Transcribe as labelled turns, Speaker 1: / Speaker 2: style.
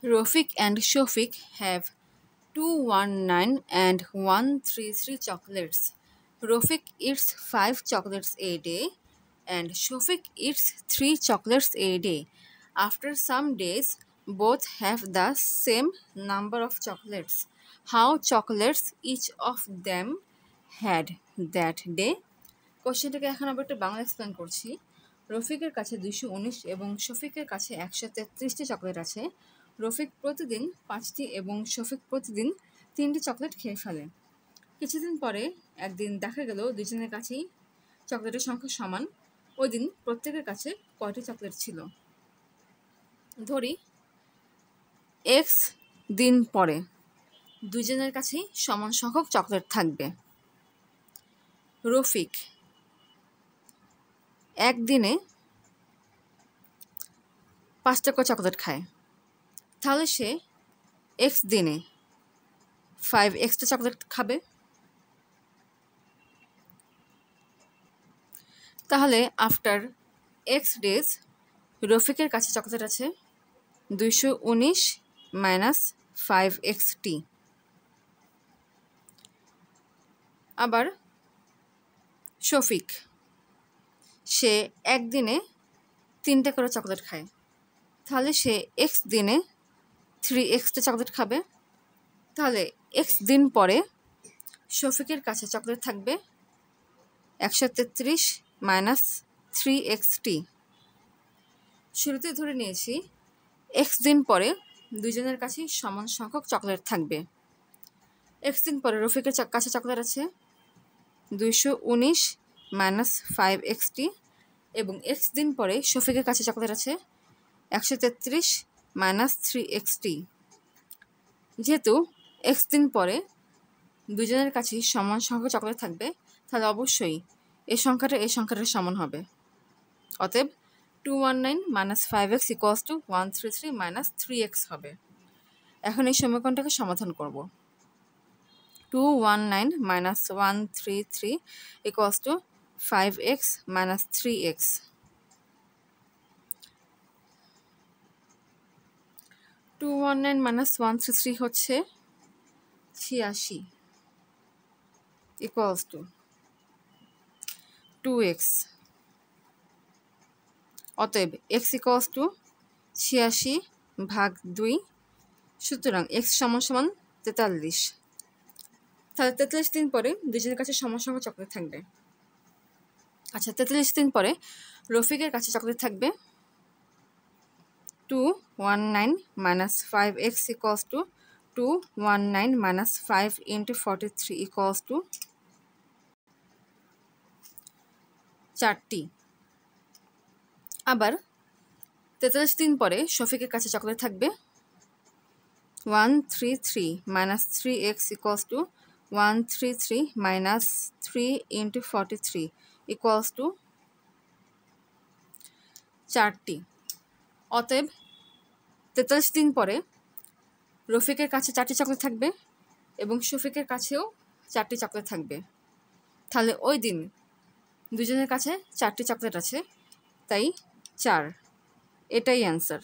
Speaker 1: Rofik and Shofik have 219 and 133 chocolates. Rofik eats 5 chocolates a day and Shofik eats 3 chocolates a day. After some days, both have the same number of chocolates. How chocolates each of them had that day? কোশ্চেনটাকে এখন আবার একটু Bangla explain করছি। রফিকের কাছে 219 এবং শফিকের কাছে 133টি chocolate আছে। রফিক প্রতিদিন 5টি এবং শফিক প্রতিদিন 3টি চকলেট খেয়ে ফেলে। কিছুদিন পরে একদিন দেখা গেল দুজনের কাছেই চকলেটের সংখ্যা সমান। ওই দিন প্রত্যেকের কাছে কয়টি চকলেট ছিল? ধরি x দিন পরে দুজনের কাছেই সমান সংখ্যক চকলেট থাকবে। রফিক একদিনে 5টা করে চকলেট খায়, তাহলে সে এক্স দিনে 5 এক্সট্রা চকলেট খাবে। তাহলে আফটার এক্স ডেজ রফিকের কাছে চকলেট আছে 219 মাইনাস 5xt। আবার শফিক সে একদিনে 3টা করে চকলেট খায়, তাহলে সে এক্স দিনে 3 এক্সট্রা চকলেট খাবে। তাহলে এক্স দিন পরে শফিকের কাছে চকলেট থাকবে 133 মাইনাস 3xt। শুরুতে ধরে নিয়েছি এক্স দিন পরে দুজনের কাছেই সমান সংখ্যক চকলেট থাকবে। এক্স দিন পরে রফিকের কাছে চকলেট আছে 219 মাইনাস 5xt এবং এক্স দিন পরে শফিকের কাছে চকলেট আছে 133 মাইনাস 3xt। যেহেতু এক্স দিন পরে দুজনের কাছেই সমান সংখ্যক চকলেট থাকবে, তাহলে অবশ্যই এই সংখ্যাটার সমান হবে। অতএব 219 minus 5x equals to 133 minus 3x হবে। এখন এই সমীকরণটাকে সমাধান করব। 219 minus 133 equals to 5x minus 3x। 219 minus 133 হচ্ছে 86 ইকুয়ালস টু 2x। অতএব x ইকুয়ালস টু 86 ভাগ 2, সুতরাং x সমান সমান 43। তাহলে 43 দিন পরে দুজনের কাছে সমান সংখ্যক চকলেট থাকবে। আচ্ছা, 43 দিন পরে রফিকের কাছে চকলেট থাকবে 219 minus 5x equals to 219 minus 5 into 43 equals to 4টি। আবার 43 দিন পরে শফিকের কাছে চকলেট থাকবে 133 minus 3x equals to 133 minus 3 into 43 equals to 4টি। অতএব 43 দিন পরে রফিকের কাছে 4টি চকলেট থাকবে এবং শফিকের কাছেও 4টি চকলেট থাকবে। তাহলে ওই দিন দুজনের কাছে 4টি চকলেট আছে, তাই 4। এটাই অ্যান্সার।